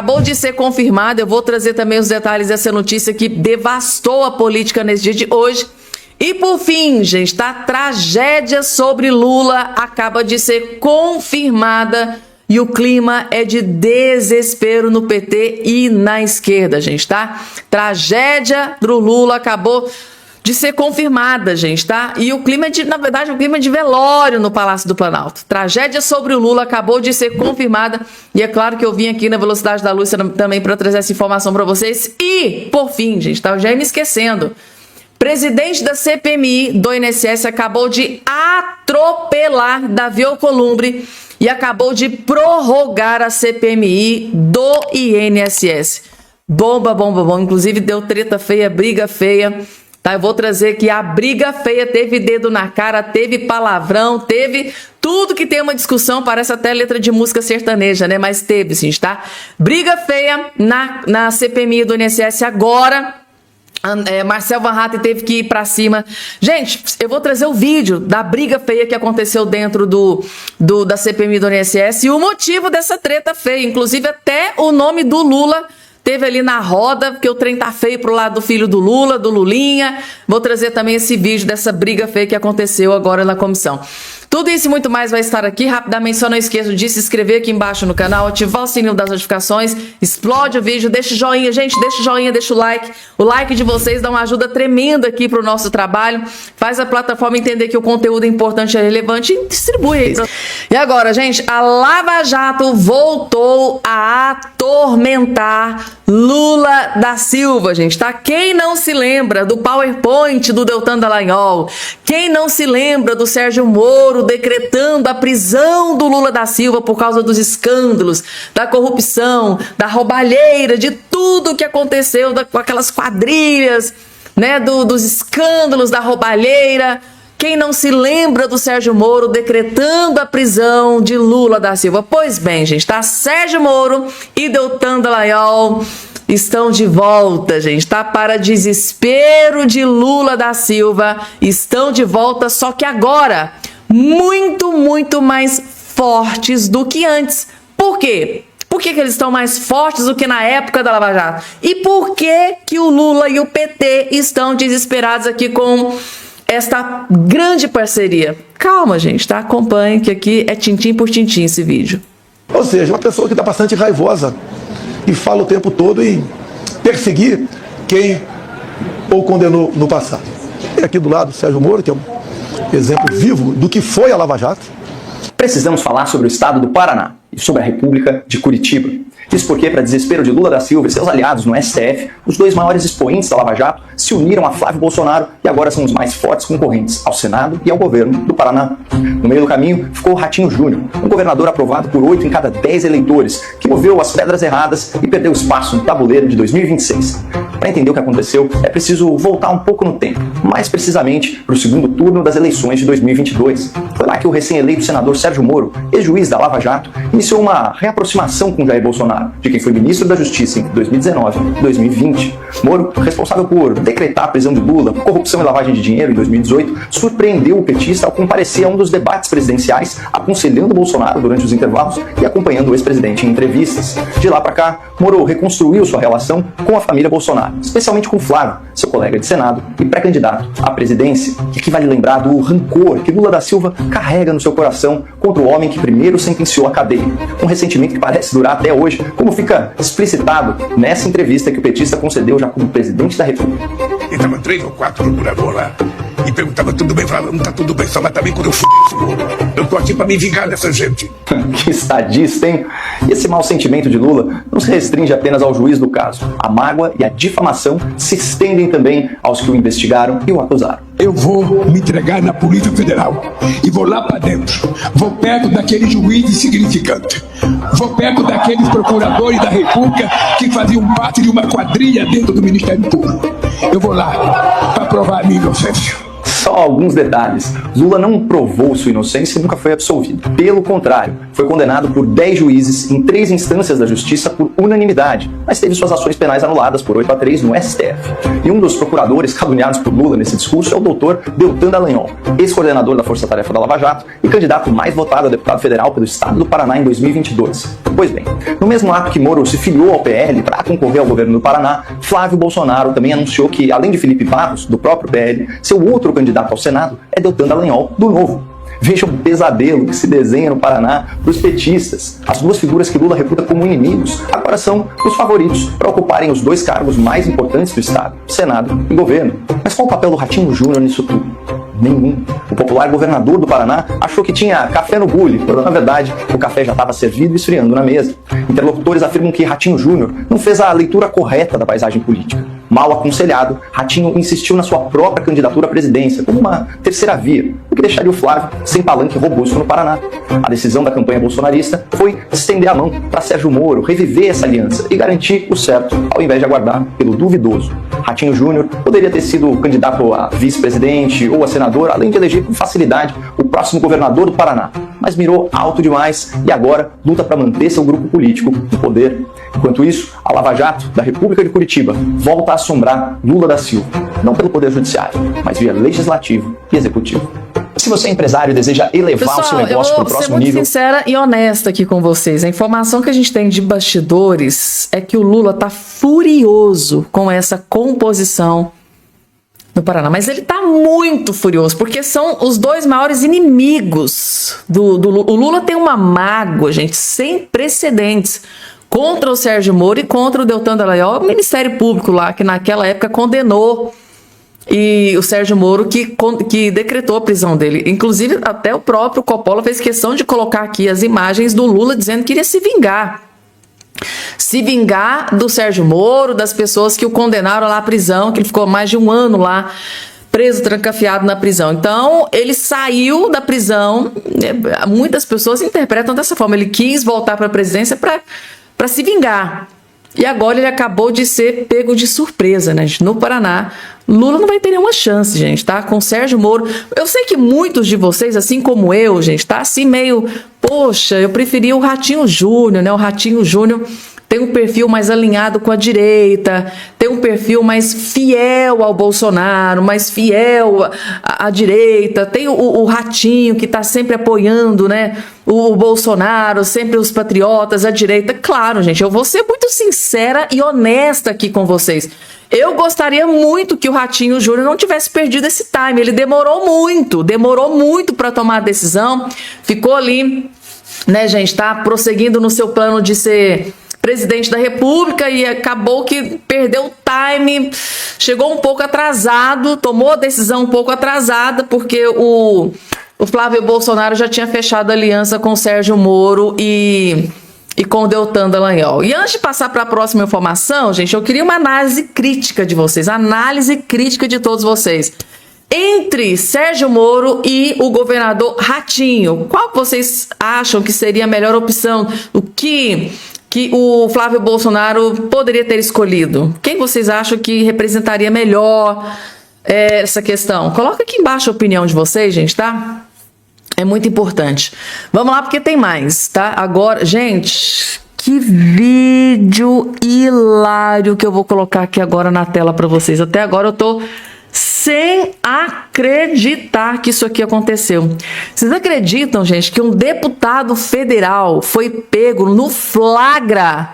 Acabou de ser confirmado, eu vou trazer também os detalhes dessa notícia que devastou a política nesse dia de hoje. E por fim, gente, tá? Tragédia sobre Lula acaba de ser confirmada e o clima é de desespero no PT e na esquerda, gente, tá? Tragédia do Lula acabou de ser confirmada, gente, tá? E o clima na verdade, o clima de velório no Palácio do Planalto. Tragédia sobre o Lula acabou de ser confirmada e é claro que eu vim aqui na Velocidade da Luz também para trazer essa informação para vocês. E, por fim, gente, tá? Eu já ia me esquecendo. Presidente da CPMI do INSS acabou de atropelar Davi Alcolumbre e acabou de prorrogar a CPMI do INSS. Bomba, bomba, bomba. Inclusive deu treta feia, briga feia. Tá, eu vou trazer que a briga feia teve dedo na cara, teve palavrão, teve tudo que tem uma discussão, parece até letra de música sertaneja, né? Mas teve, sim, tá? Briga feia na CPMI do INSS agora. Marcel Van Hatten teve que ir pra cima. Gente, eu vou trazer o vídeo da briga feia que aconteceu dentro da CPMI do INSS e o motivo dessa treta feia. Inclusive até o nome do Lula teve ali na roda, porque o trem tá feio pro lado do filho do Lula, do Lulinha. Vou trazer também esse vídeo dessa briga feia que aconteceu agora na comissão. Tudo isso e muito mais vai estar aqui. Rapidamente, só não esqueça de se inscrever aqui embaixo no canal, ativar o sininho das notificações, explode o vídeo, deixa o joinha, gente, deixa o joinha, deixa o like. O like de vocês dá uma ajuda tremenda aqui pro nosso trabalho, faz a plataforma entender que o conteúdo é importante, é relevante e distribui aí. E agora, gente, a Lava Jato voltou a atormentar Lula da Silva, gente, tá? Quem não se lembra do PowerPoint do Deltan Dallagnol? Quem não se lembra do Sérgio Moro decretando a prisão do Lula da Silva por causa dos escândalos, da corrupção, da roubalheira, de tudo que aconteceu com aquelas quadrilhas, né, dos escândalos, da roubalheira? Quem não se lembra do Sérgio Moro decretando a prisão de Lula da Silva? Pois bem, gente, tá? Sérgio Moro e Deltan Dallagnol estão de volta, gente, tá? Para desespero de Lula da Silva, estão de volta, só que agora muito, muito mais fortes do que antes. Por quê? Por que eles estão mais fortes do que na época da Lava Jato? E por que o Lula e o PT estão desesperados aqui com esta grande parceria? Calma, gente, tá? Acompanhe que aqui é tintim por tintim esse vídeo. Ou seja, uma pessoa que está bastante raivosa e fala o tempo todo em perseguir quem o condenou no passado. E aqui do lado, Sérgio Moro, que é um exemplo vivo do que foi a Lava Jato. Precisamos falar sobre o estado do Paraná e sobre a República de Curitiba. Isso porque, para desespero de Lula da Silva e seus aliados no STF, os dois maiores expoentes da Lava Jato se uniram a Flávio Bolsonaro e agora são os mais fortes concorrentes ao Senado e ao governo do Paraná. No meio do caminho ficou o Ratinho Júnior, um governador aprovado por 8 em cada 10 eleitores, que moveu as pedras erradas e perdeu espaço no tabuleiro de 2026. Para entender o que aconteceu, é preciso voltar um pouco no tempo, mais precisamente para o segundo turno das eleições de 2022. Foi lá que o recém-eleito senador Sérgio Moro, ex-juiz da Lava Jato, iniciou uma reaproximação com Jair Bolsonaro, de quem foi ministro da Justiça entre 2019 e 2020. Moro, responsável por decretar a prisão de Lula por corrupção e lavagem de dinheiro em 2018, surpreendeu o petista ao comparecer a um dos debates presidenciais, aconselhando Bolsonaro durante os intervalos e acompanhando o ex-presidente em entrevistas. De lá para cá, Moro reconstruiu sua relação com a família Bolsonaro, especialmente com Flávio, seu colega de Senado e pré-candidato à presidência. E aqui vale lembrar do rancor que Lula da Silva carrega no seu coração contra o homem que primeiro sentenciou a cadeia. Um ressentimento que parece durar até hoje, como fica explicitado nessa entrevista que o petista concedeu já como presidente da República. Estavam 3 ou 4 procuradores lá e perguntava tudo bem, falava, não tá tudo bem, só mas também quando eu f*** esse Lula. Eu tô aqui pra me vingar dessa gente. Que estadista, hein? E esse mau sentimento de Lula não se restringe apenas ao juiz do caso. A mágoa e a difamação se estendem também aos que o investigaram e o acusaram. Eu vou me entregar na Polícia Federal e vou lá pra dentro. Vou perto daquele juiz insignificante. Vou perto daqueles procuradores da República que faziam parte de uma quadrilha dentro do Ministério Público. Eu vou lá pra provar a minha inocência. Só alguns detalhes. Lula não provou sua inocência e nunca foi absolvido. Pelo contrário, foi condenado por 10 juízes em 3 instâncias da justiça por unanimidade, mas teve suas ações penais anuladas por 8-3 no STF. E um dos procuradores caluniados por Lula nesse discurso é o doutor Deltan Dallagnol, ex-coordenador da Força Tarefa da Lava Jato e candidato mais votado a deputado federal pelo estado do Paraná em 2022. Pois bem, no mesmo ato que Moro se filiou ao PL para concorrer ao governo do Paraná, Flávio Bolsonaro também anunciou que, além de Felipe Barros, do próprio PL, seu outro candidato ao Senado é Deltan Dallagnol, do Novo. Veja o pesadelo que se desenha no Paraná para os petistas. As duas figuras que Lula reputa como inimigos agora são os favoritos para ocuparem os dois cargos mais importantes do Estado, Senado e governo. Mas qual o papel do Ratinho Júnior nisso tudo? Nenhum. O popular governador do Paraná achou que tinha café no bule, quando na verdade o café já estava servido e esfriando na mesa. Interlocutores afirmam que Ratinho Júnior não fez a leitura correta da paisagem política. Mal aconselhado, Ratinho insistiu na sua própria candidatura à presidência, como uma terceira via, o que deixaria o Flávio sem palanque robusto no Paraná. A decisão da campanha bolsonarista foi estender a mão para Sérgio Moro reviver essa aliança e garantir o certo, ao invés de aguardar pelo duvidoso. Ratinho Júnior poderia ter sido candidato a vice-presidente ou a senador, além de eleger com facilidade o próximo governador do Paraná, mas mirou alto demais e agora luta para manter seu grupo político no poder. Enquanto isso, a Lava Jato da República de Curitiba volta a assombrar Lula da Silva, não pelo Poder Judiciário, mas via Legislativo e Executivo. Se você é empresário e deseja elevar o seu negócio para o próximo nível... eu vou ser muito sincera e honesta aqui com vocês. A informação que a gente tem de bastidores é que o Lula está furioso com essa composição no Paraná. Mas ele está muito furioso, porque são os dois maiores inimigos do Lula. O Lula tem uma mágoa, gente, sem precedentes, contra o Sérgio Moro e contra o Deltan Dallagnol, o Ministério Público lá, que naquela época condenou e o Sérgio Moro que decretou a prisão dele. Inclusive, até o próprio Coppola fez questão de colocar aqui as imagens do Lula dizendo que iria se vingar. Se vingar do Sérgio Moro, das pessoas que o condenaram lá à prisão, que ele ficou mais de um ano lá, preso, trancafiado na prisão. Então, ele saiu da prisão, muitas pessoas interpretam dessa forma, ele quis voltar para a presidência para se vingar. E agora ele acabou de ser pego de surpresa, né, gente? No Paraná, Lula não vai ter nenhuma chance, gente, tá? Com Sérgio Moro. Eu sei que muitos de vocês, assim como eu, gente, tá assim meio... Poxa, eu preferia o Ratinho Júnior, né? O Ratinho Júnior tem um perfil mais alinhado com a direita, tem um perfil mais fiel ao Bolsonaro, mais fiel à direita, tem o Ratinho que está sempre apoiando, né, o Bolsonaro, sempre os patriotas, a direita. Claro, gente, eu vou ser muito sincera e honesta aqui com vocês. Eu gostaria muito que o Ratinho Júnior não tivesse perdido esse time. Ele demorou muito para tomar a decisão, ficou ali, né, gente, tá prosseguindo no seu plano de ser presidente da República e acabou que perdeu o time, chegou um pouco atrasado, tomou a decisão um pouco atrasada, porque o Flávio Bolsonaro já tinha fechado aliança com o Sérgio Moro e com o Deltan Dallagnol. E antes de passar para a próxima informação, gente, eu queria uma análise crítica de vocês, análise crítica de todos vocês. Entre Sérgio Moro e o governador Ratinho, qual vocês acham que seria a melhor opção? O que o Flávio Bolsonaro poderia ter escolhido? Quem vocês acham que representaria melhor essa questão? Coloca aqui embaixo a opinião de vocês, gente, tá? É muito importante. Vamos lá, porque tem mais, tá? Agora, gente, que vídeo hilário que eu vou colocar aqui agora na tela para vocês. Até agora eu tô sem acreditar que isso aqui aconteceu. Vocês acreditam, gente, que um deputado federal foi pego no flagra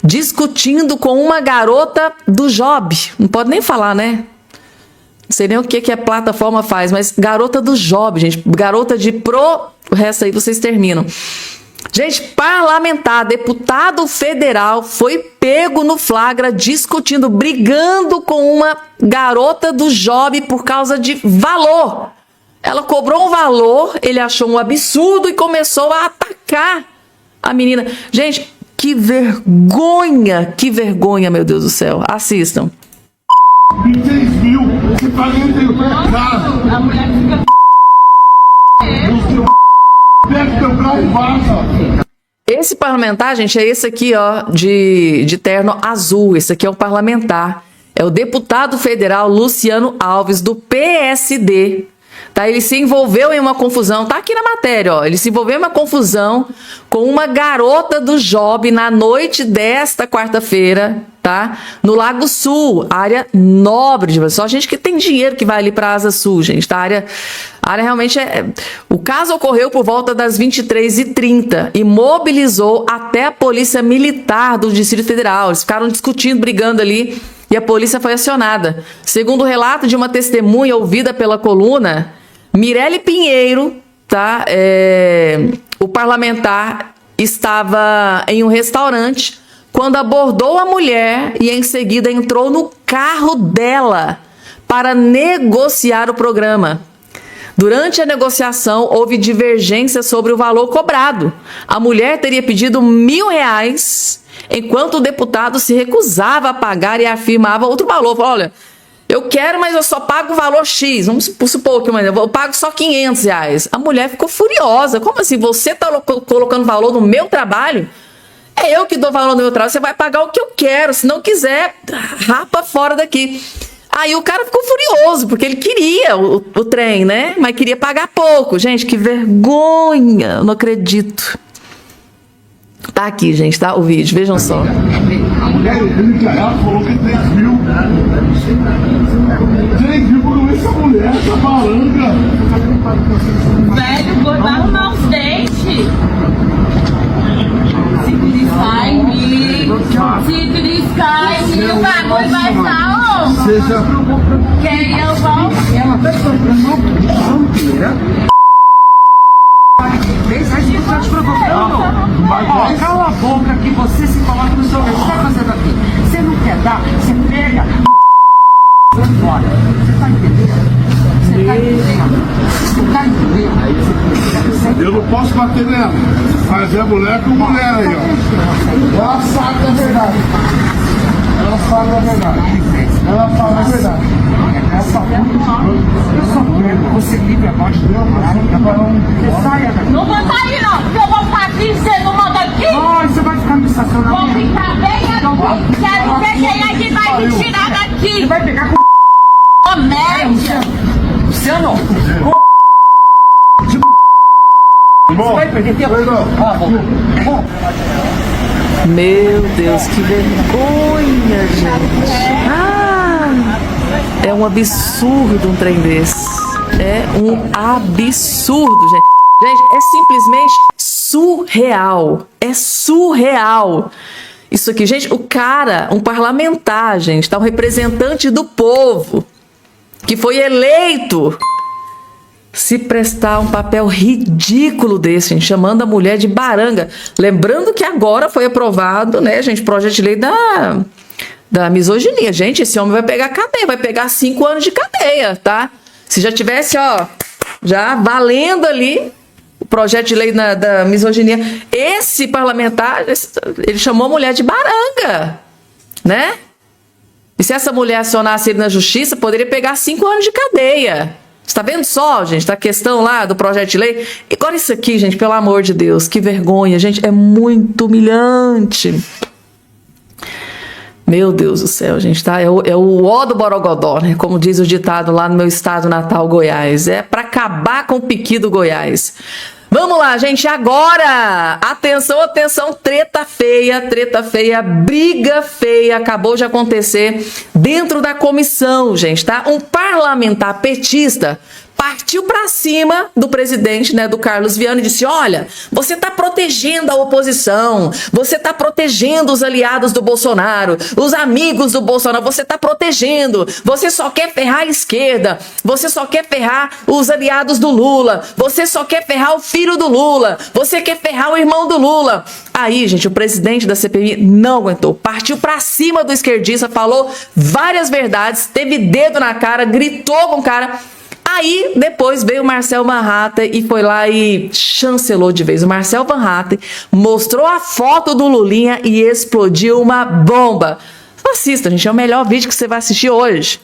discutindo com uma garota do Job? Não pode nem falar, né? Não sei nem o que a plataforma faz, mas garota do Job, gente. Garota de pro... O resto aí vocês terminam. Gente, parlamentar, deputado federal foi pego no flagra discutindo, brigando com uma garota do Job por causa de valor. Ela cobrou um valor, ele achou um absurdo e começou a atacar a menina. Gente, que vergonha, meu Deus do céu. Assistam. 26 mil, você paga teu carro. A mulher fica... Pega teu carro e vaza. Esse parlamentar, gente, é esse aqui, ó, de terno azul. Esse aqui é o parlamentar. É o deputado federal Luciano Alves, do PSD, Tá? Ele se envolveu em uma confusão, tá aqui na matéria, ó. Ele se envolveu em uma confusão com uma garota do Job na noite desta quarta-feira, tá? No Lago Sul, área nobre, só gente que tem dinheiro que vai ali para a Asa Sul, gente, tá? A área realmente O caso ocorreu por volta das 23h30 e mobilizou até a Polícia Militar do Distrito Federal. Eles ficaram discutindo, brigando ali e a polícia foi acionada. Segundo o relato de uma testemunha ouvida pela coluna, Mirelle Pinheiro, tá? O parlamentar estava em um restaurante quando abordou a mulher e em seguida entrou no carro dela para negociar o programa. Durante a negociação, houve divergência sobre o valor cobrado. A mulher teria pedido R$1.000, enquanto o deputado se recusava a pagar e afirmava outro valor. Falou, olha, eu quero, mas eu só pago o valor X. Vamos supor que eu pago só R$500. A mulher ficou furiosa. Como assim? Você está colocando valor no meu trabalho? É eu que dou valor no meu trabalho. Você vai pagar o que eu quero. Se não quiser, rapa fora daqui. Aí o cara ficou furioso, porque ele queria o trem, né? Mas queria pagar pouco. Gente, que vergonha. Eu não acredito. Tá aqui, gente, tá? O vídeo. Vejam só. A mulher, ele falou que 3 mil. 3 mil por essa mulher, essa balanga. Velho, vai arrumar os dentes. Se beliscar em mim, o bagulho vai estar onde? Seja. Quem eu vou? Ela vai comprando inteira. A gente tá te provocando. Ó, cala a boca que você se coloca no seu lugar. O que você tá fazendo aqui? Você não quer dar, você pega. Vai embora. Você tá entendendo? Você tá entendendo? Você tá entendendo? Eu não posso bater nela, mas é mulher com mulher aí, ó. Ela sabe a verdade. Ela sabe a verdade. Ela fala a verdade. Eu sou pego, você livre a voz do meu você saia daqui. Não vou sair não, porque eu vou ficar aqui, você não manda aqui. Não, você vai ficar no estacionamento. Vou ficar bem aqui, quero ver quem é que vai me tirar daqui. Você vai pegar com Ô, média. Luciano. Bom, Vai perder tempo. Bom. Meu Deus, que vergonha, gente. É um absurdo um trem desse. É um absurdo, gente. Gente, é simplesmente surreal. É surreal. Isso aqui, gente, o cara, um parlamentar, gente, tá? Um representante do povo, que foi eleito, se prestar um papel ridículo desse, gente, chamando a mulher de baranga. Lembrando que agora foi aprovado, né, gente, projeto de lei da misoginia. Gente, esse homem vai pegar cadeia, vai pegar 5 anos de cadeia, tá? Se já tivesse, ó, já valendo ali o projeto de lei da misoginia. Esse parlamentar, ele chamou a mulher de baranga, né? E se essa mulher acionasse ele na justiça, poderia pegar 5 anos de cadeia. Você tá vendo só, gente, a questão lá do projeto de lei? E agora isso aqui, gente, pelo amor de Deus, que vergonha, gente, é muito humilhante. Meu Deus do céu, gente, tá? É o ó do Borogodó, né? Como diz o ditado lá no meu estado natal, Goiás. É para acabar com o piqui do Goiás. Vamos lá, gente, agora, atenção, atenção, treta feia, briga feia, acabou de acontecer dentro da comissão, gente, tá? Um parlamentar petista partiu para cima do presidente, né, do Carlos Viana, e disse, olha, você está protegendo a oposição, você está protegendo os aliados do Bolsonaro, os amigos do Bolsonaro, você está protegendo, você só quer ferrar a esquerda, você só quer ferrar os aliados do Lula, você só quer ferrar o filho do Lula, você quer ferrar o irmão do Lula. Aí, gente, o presidente da CPI não aguentou, partiu para cima do esquerdista, falou várias verdades, teve dedo na cara, gritou com o cara. Aí, depois veio o Marcel Van Hatten e foi lá e chancelou de vez. O Marcel Van Hatten mostrou a foto do Lulinha e explodiu uma bomba. Assista, gente, é o melhor vídeo que você vai assistir hoje.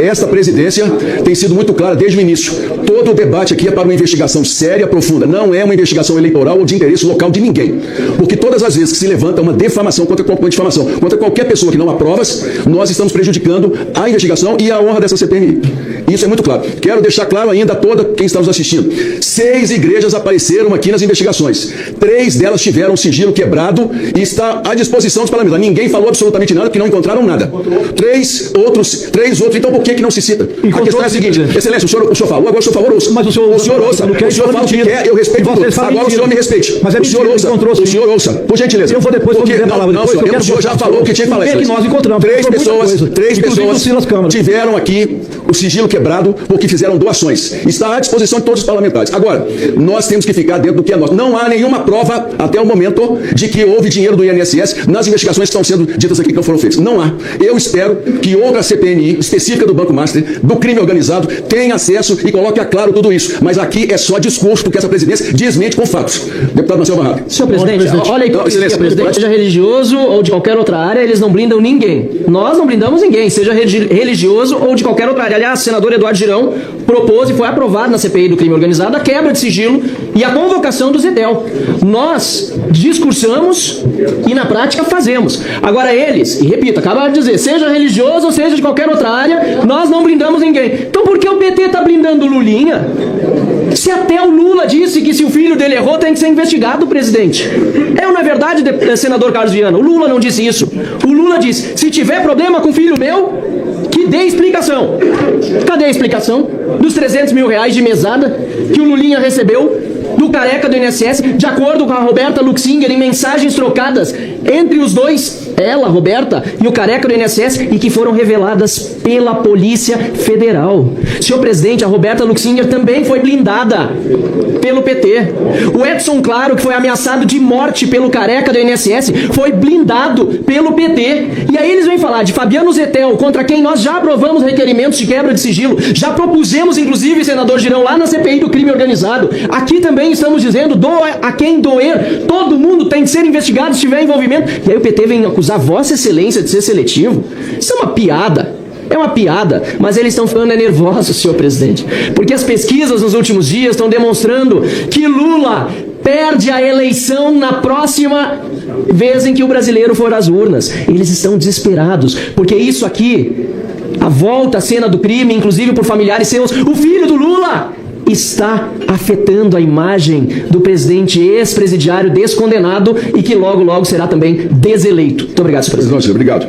Esta presidência tem sido muito clara desde o início. Todo o debate aqui é para uma investigação séria, profunda. Não é uma investigação eleitoral ou de interesse local de ninguém. Porque todas as vezes que se levanta uma defamação contra qualquer pessoa que não aprova, nós estamos prejudicando a investigação e a honra dessa CPMI. Isso é muito claro. Quero deixar claro ainda a toda quem está nos assistindo. 6 igrejas apareceram aqui nas investigações. 3 delas tiveram sigilo quebrado e está à disposição dos parlamentares. Ninguém falou absolutamente nada porque não encontraram nada. 3 outros. Então por que não se cita? A questão é a seguinte, Excelência, o senhor falou, agora o senhor falou, ouça. Mas o senhor ouça. O senhor fala o que quer, eu respeito tudo. Agora o senhor me respeite. Mas o senhor ouça. O senhor ouça. Por gentileza. Eu vou depois porque a palavra. Não, o senhor já falou o que tinha que falar. O que nós encontramos? 3 pessoas tiveram aqui o sigilo quebrado porque fizeram doações. Está à disposição de todos os parlamentares. Agora, nós temos que ficar dentro do que é nosso. Não há nenhuma prova até o momento de que houve dinheiro do INSS nas investigações que estão sendo ditas aqui que não foram feitas. Não há. Eu espero que outra CPMI específica do Banco Master, do crime organizado, tenha acesso e coloque a claro tudo isso. Mas aqui é só discurso, porque essa presidência desmente com fatos. Deputado Marcelo Barraca. Senhor presidente, olha aí, presidente, seja religioso ou de qualquer outra área, eles não blindam ninguém. Nós não blindamos ninguém, seja religioso ou de qualquer outra área. Aliás, o senador Eduardo Girão propôs e foi aprovado na CPI do crime organizado a quebra de sigilo e a convocação do Zedel. Nós discursamos e na prática fazemos. Agora eles, e repito, acabaram de dizer, seja religioso ou seja de qualquer outra área, nós não blindamos ninguém. Então por que o PT está blindando o Lulinha? Se até o Lula disse que se o filho dele errou, tem que ser investigado, presidente. É ou não é verdade, senador Carlos Viana? O Lula não disse isso. O Lula disse, se tiver problema com o filho meu, que dê explicação. Cadê a explicação dos 300 mil reais de mesada que o Lulinha recebeu do careca do INSS, de acordo com a Roberta Luxinger, em mensagens trocadas entre os dois, ela, Roberta, e o careca do INSS, e que foram reveladas pela Polícia Federal. Senhor presidente, a Roberta Luxinger também foi blindada pelo PT. O Edson Claro, que foi ameaçado de morte pelo careca do INSS, foi blindado pelo PT. E aí eles vêm falar de Fabiano Zettel, contra quem nós já aprovamos requerimentos de quebra de sigilo, já propusemos, inclusive, senador Girão, lá na CPI do crime organizado. Aqui também estamos dizendo, doa a quem doer, todo mundo tem que ser investigado se tiver envolvimento. E aí o PT vem acusar Vossa Excelência de ser seletivo. Isso é uma piada. É uma piada, mas eles estão ficando nervosos, senhor presidente, porque as pesquisas nos últimos dias estão demonstrando que Lula perde a eleição na próxima vez em que o brasileiro for às urnas. Eles estão desesperados, porque isso aqui, a volta à cena do crime, inclusive por familiares seus, o filho do Lula, está afetando a imagem do presidente ex-presidiário descondenado e que logo, logo será também deseleito. Muito obrigado, senhor presidente. Obrigado.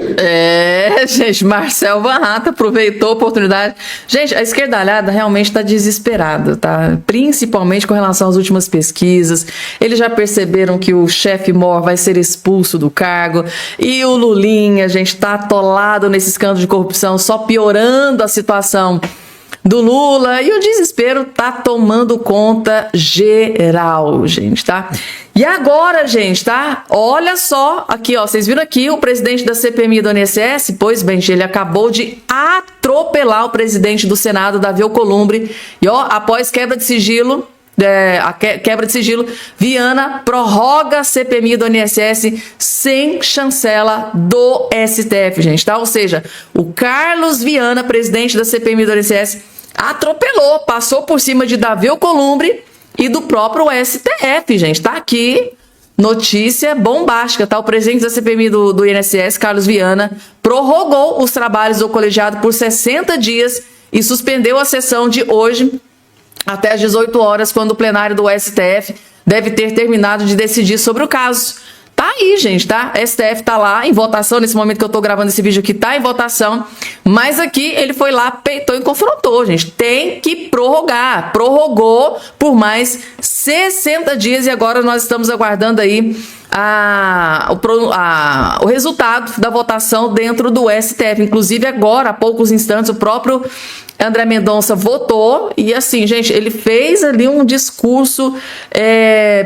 Gente, Marcelo Barrata aproveitou a oportunidade. Gente, a esquerdalhada realmente está desesperada, tá? Principalmente com relação às últimas pesquisas. Eles já perceberam que o chefe Mor vai ser expulso do cargo e o Lulinha, gente, está atolado nesse escândalo de corrupção, só piorando a situação do Lula, e o desespero tá tomando conta geral, gente, tá? E agora, gente, tá? Olha só, aqui, ó, vocês viram aqui o presidente da CPMI do INSS? Pois bem, ele acabou de atropelar o presidente do Senado, Davi Alcolumbre, e ó, após quebra de sigilo, quebra de sigilo, Viana prorroga a CPMI do INSS sem chancela do STF, gente, tá? Ou seja, o Carlos Viana, presidente da CPMI do INSS, atropelou, passou por cima de Davi Alcolumbre e do próprio STF, gente. Tá aqui, notícia bombástica, tá? O presidente da CPMI do INSS, Carlos Viana, prorrogou os trabalhos do colegiado por 60 dias e suspendeu a sessão de hoje até às 18 horas, quando o plenário do STF deve ter terminado de decidir sobre o caso. Tá aí, gente, tá? STF tá lá em votação, nesse momento que eu tô gravando esse vídeo aqui, tá em votação, mas aqui ele foi lá, peitou e confrontou, gente. Tem que prorrogar. Prorrogou por mais 60 dias e agora nós estamos aguardando aí o resultado da votação dentro do STF. Inclusive agora, há poucos instantes, o próprio André Mendonça votou e assim, gente, ele fez ali um discurso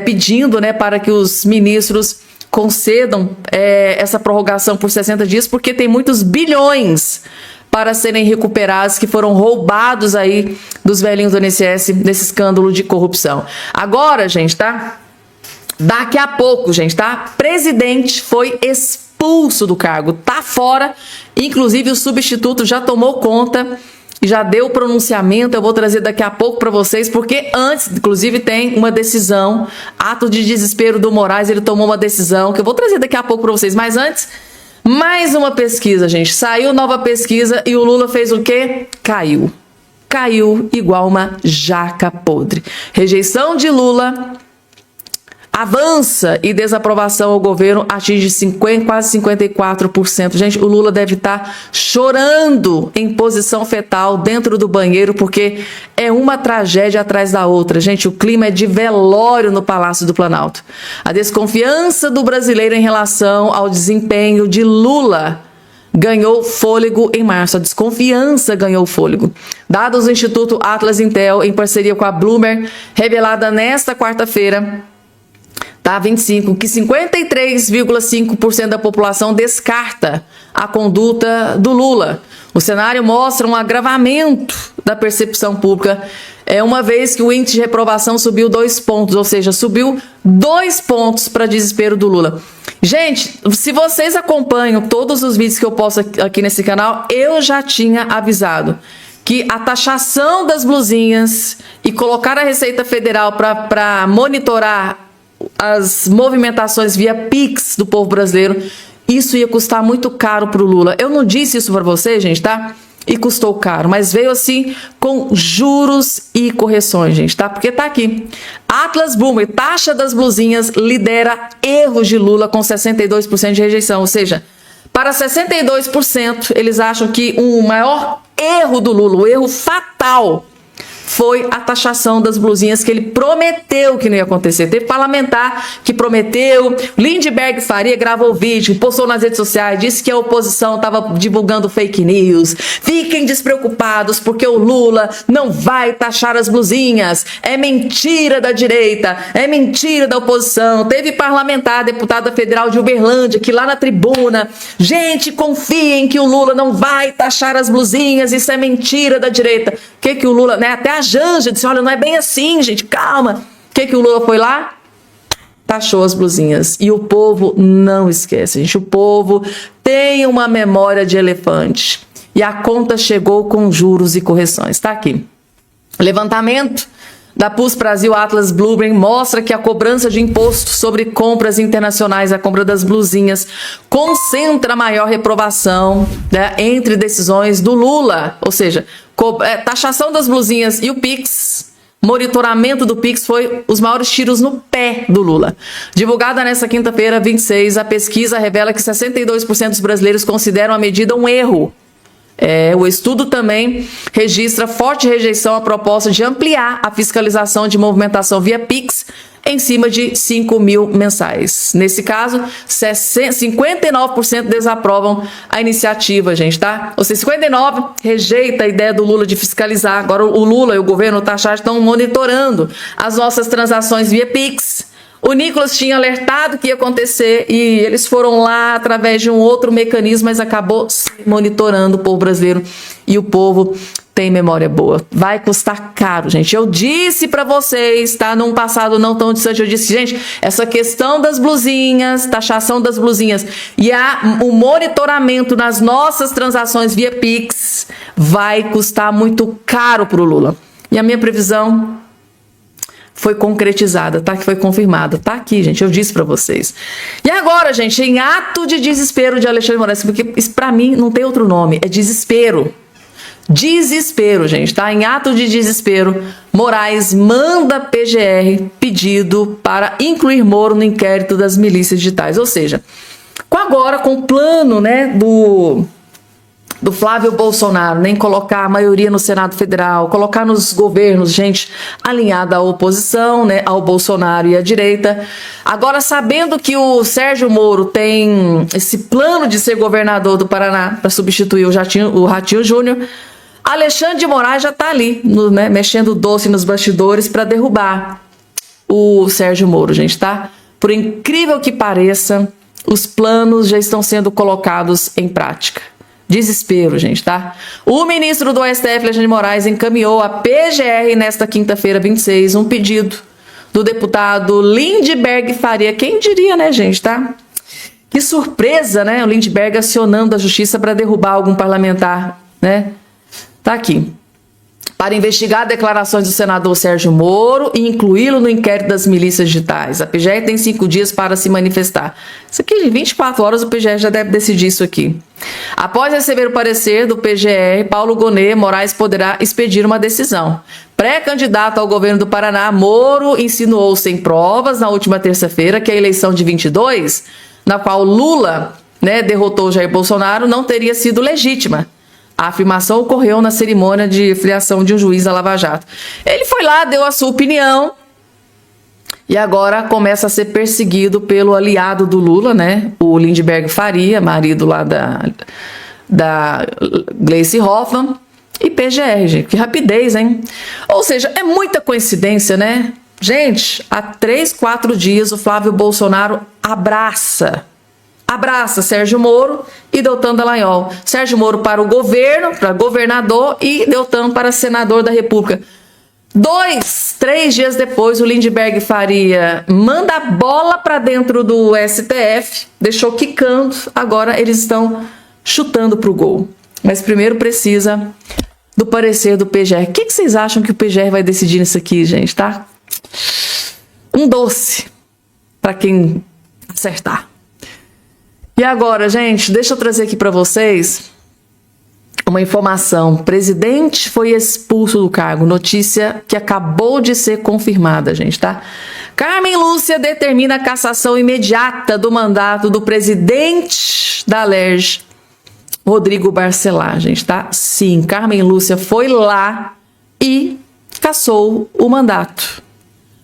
pedindo, né, para que os ministros concedam essa prorrogação por 60 dias, porque tem muitos bilhões para serem recuperados que foram roubados aí dos velhinhos do INSS nesse escândalo de corrupção. Agora, gente, tá? Daqui a pouco, gente, tá? Presidente foi expulso do cargo, tá fora, inclusive o substituto já tomou conta e já deu o pronunciamento, eu vou trazer daqui a pouco para vocês, porque antes, inclusive, tem uma decisão, ato de desespero do Moraes, ele tomou uma decisão, que eu vou trazer daqui a pouco para vocês, mas antes, mais uma pesquisa, gente, saiu nova pesquisa e o Lula fez o quê? Caiu. caiu igual uma jaca podre. Rejeição de Lula avança e desaprovação ao governo atinge quase 54%. Gente, o Lula deve estar chorando em posição fetal dentro do banheiro, porque é uma tragédia atrás da outra. Gente, o clima é de velório no Palácio do Planalto. A desconfiança do brasileiro em relação ao desempenho de Lula ganhou fôlego em março. A desconfiança ganhou fôlego. Dados do Instituto Atlas Intel, em parceria com a Bloomberg, revelada nesta quarta-feira, tá, 25, que 53,5% da população descarta a conduta do Lula. O cenário mostra um agravamento da percepção pública, uma vez que o índice de reprovação subiu 2 pontos, ou seja, subiu 2 pontos para desespero do Lula. Gente, se vocês acompanham todos os vídeos que eu posto aqui nesse canal, eu já tinha avisado que a taxação das blusinhas e colocar a Receita Federal para monitorar as movimentações via Pix do povo brasileiro, isso ia custar muito caro para o Lula. Eu não disse isso para vocês, gente, tá? E custou caro, mas veio assim com juros e correções, gente, tá? Porque tá aqui. Atlas Bloomberg, taxa das blusinhas lidera erros de Lula com 62% de rejeição, ou seja, para 62% eles acham que o maior erro do Lula, o erro fatal, foi a taxação das blusinhas que ele prometeu que não ia acontecer. Teve parlamentar que prometeu, Lindbergh Faria gravou vídeo, postou nas redes sociais, disse que a oposição estava divulgando fake news. Fiquem despreocupados porque o Lula não vai taxar as blusinhas. É mentira da direita, é mentira da oposição. Teve parlamentar, deputada federal de Uberlândia, que lá na tribuna, gente, confiem que o Lula não vai taxar as blusinhas, isso é mentira da direita. O que o Lula, né, até a Janja disse, olha, não é bem assim, gente, calma. O que o Lula foi lá? Taxou as blusinhas. E o povo não esquece, gente. O povo tem uma memória de elefante. E a conta chegou com juros e correções. Está aqui. Levantamento da PUS Brasil Atlas Bloomberg mostra que a cobrança de imposto sobre compras internacionais, a compra das blusinhas, concentra a maior reprovação, né, entre decisões do Lula. Ou seja, taxação das blusinhas e o Pix, monitoramento do Pix, foi os maiores tiros no pé do Lula. Divulgada nesta quinta-feira, 26, a pesquisa revela que 62% dos brasileiros consideram a medida um erro. O estudo também registra forte rejeição à proposta de ampliar a fiscalização de movimentação via Pix em cima de 5 mil mensais. Nesse caso, 59% desaprovam a iniciativa, gente, tá? Ou seja, 59% rejeita a ideia do Lula de fiscalizar. Agora o Lula e o governo taxado estão monitorando as nossas transações via Pix. O Nicolas tinha alertado que ia acontecer e eles foram lá através de um outro mecanismo, mas acabou monitorando o povo brasileiro e o povo tem memória boa. Vai custar caro, gente. Eu disse pra vocês, tá? Num passado não tão distante, eu disse, gente, essa questão das blusinhas, taxação das blusinhas e o monitoramento nas nossas transações via Pix vai custar muito caro pro Lula. E a minha previsão foi concretizada, tá? Que foi confirmada. Tá aqui, gente, eu disse pra vocês. E agora, gente, em ato de desespero de Alexandre de Moraes, porque isso pra mim não tem outro nome, é desespero. Desespero, gente, tá? Em ato de desespero, Moraes manda PGR pedido para incluir Moro no inquérito das milícias digitais. Ou seja, com o plano, né, do Flávio Bolsonaro, nem colocar a maioria no Senado Federal, colocar nos governos gente alinhada à oposição, né, ao Bolsonaro e à direita. Agora, sabendo que o Sérgio Moro tem esse plano de ser governador do Paraná para substituir o Ratinho Júnior, Alexandre de Moraes já está ali, né, mexendo doce nos bastidores para derrubar o Sérgio Moro, gente, tá? Por incrível que pareça, os planos já estão sendo colocados em prática. Desespero, gente, tá? O ministro do STF, Alexandre de Moraes, encaminhou à PGR nesta quinta-feira, 26, um pedido do deputado Lindbergh Faria. Quem diria, né, gente, tá? Que surpresa, né? O Lindbergh acionando a justiça para derrubar algum parlamentar, né? Tá aqui. para investigar declarações do senador Sérgio Moro e incluí-lo no inquérito das milícias digitais. A PGR tem 5 dias para se manifestar. Isso aqui, em 24 horas, o PGR já deve decidir isso aqui. Após receber o parecer do PGR, Paulo Gonet Moraes poderá expedir uma decisão. Pré-candidato ao governo do Paraná, Moro insinuou sem provas na última terça-feira que a eleição de 22, na qual Lula, derrotou Jair Bolsonaro, não teria sido legítima. A afirmação ocorreu na cerimônia de filiação de um juiz da Lava Jato. Ele foi lá, deu a sua opinião e agora começa a ser perseguido pelo aliado do Lula, o Lindbergh Faria, marido lá da Gleice Hoffmann, e PGR, gente. Que rapidez, hein? Ou seja, é muita coincidência, né? Gente, há 3, 4 dias o Flávio Bolsonaro abraça Sérgio Moro e Deltan Dallagnol. Sérgio Moro para o governo, para governador, e Deltan para senador da República. 2, 3 dias depois, o Lindbergh Faria manda a bola para dentro do STF, deixou quicando, agora eles estão chutando para o gol. Mas primeiro precisa do parecer do PGR. O que vocês acham que o PGR vai decidir nisso aqui, gente, tá? Um doce para quem acertar. E agora, gente, deixa eu trazer aqui para vocês uma informação. O presidente foi expulso do cargo. Notícia que acabou de ser confirmada, gente, tá? Carmen Lúcia determina a cassação imediata do mandato do presidente da Alerj, Rodrigo Barcelar, gente, tá? Sim, Carmen Lúcia foi lá e cassou o mandato.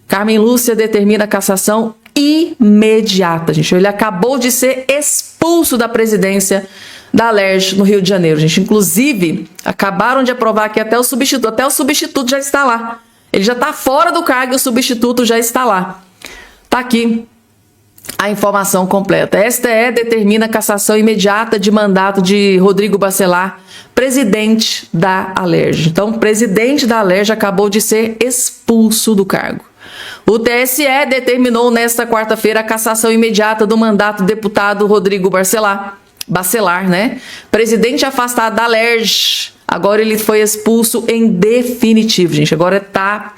Carmen Lúcia determina a cassação imediata, gente. Ele acabou de ser expulso da presidência da Alerj no Rio de Janeiro, gente. Inclusive, acabaram de aprovar que até o substituto já está lá. Ele já está fora do cargo e o substituto já está lá. Tá aqui a informação completa. A STE determina a cassação imediata de mandato de Rodrigo Barcelar, presidente da Alerj. Então, o presidente da Alerj acabou de ser expulso do cargo. O TSE determinou nesta quarta-feira a cassação imediata do mandato do deputado Rodrigo Barcelar, presidente afastado da Alerj. Agora ele foi expulso em definitivo, gente. Agora tá...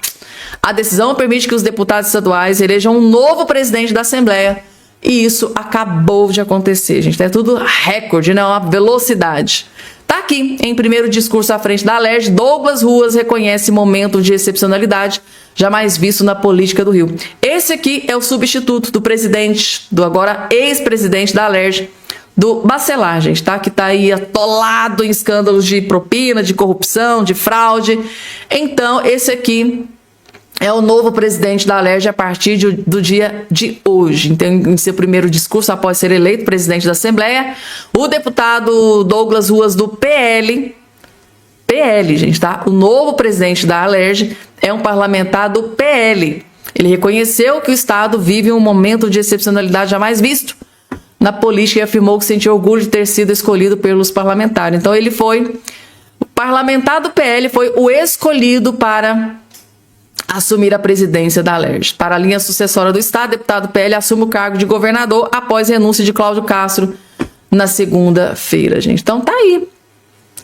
A decisão permite que os deputados estaduais elejam um novo presidente da Assembleia. E isso acabou de acontecer, gente. É tudo recorde, né? Uma velocidade. Tá aqui, em primeiro discurso à frente da Alerj, Douglas Ruas reconhece momento de excepcionalidade jamais visto na política do Rio. Esse aqui é o substituto do presidente, do agora ex-presidente da Alerj, do Barcelar, gente, tá? Que tá aí atolado em escândalos de propina, de corrupção, de fraude. Então, esse aqui é o novo presidente da Alerj a partir do dia de hoje. Então, em seu primeiro discurso, após ser eleito presidente da Assembleia, o deputado Douglas Ruas, do PL, gente, tá? O novo presidente da Alerj é um parlamentar do PL. Ele reconheceu que o Estado vive um momento de excepcionalidade jamais visto na política e afirmou que sentiu orgulho de ter sido escolhido pelos parlamentares. Então, ele foi... O parlamentar do PL foi o escolhido para assumir a presidência da Alerj. Para a linha sucessória do Estado, o deputado PL assume o cargo de governador após renúncia de Cláudio Castro na segunda-feira, gente. Então tá aí.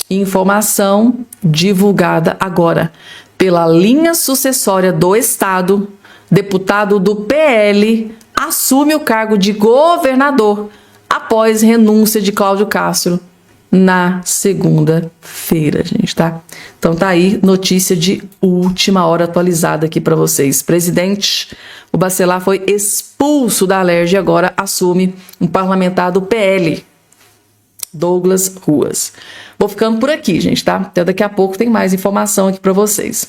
Informação divulgada agora pela linha sucessória do Estado. Deputado do PL assume o cargo de governador após renúncia de Cláudio Castro na segunda-feira, gente, tá? Então tá aí, notícia de última hora atualizada aqui para vocês. Presidente, o Barcelar foi expulso da Alerj e agora assume um parlamentar do PL, Douglas Ruas. Vou ficando por aqui, gente, tá? Até daqui a pouco tem mais informação aqui para vocês.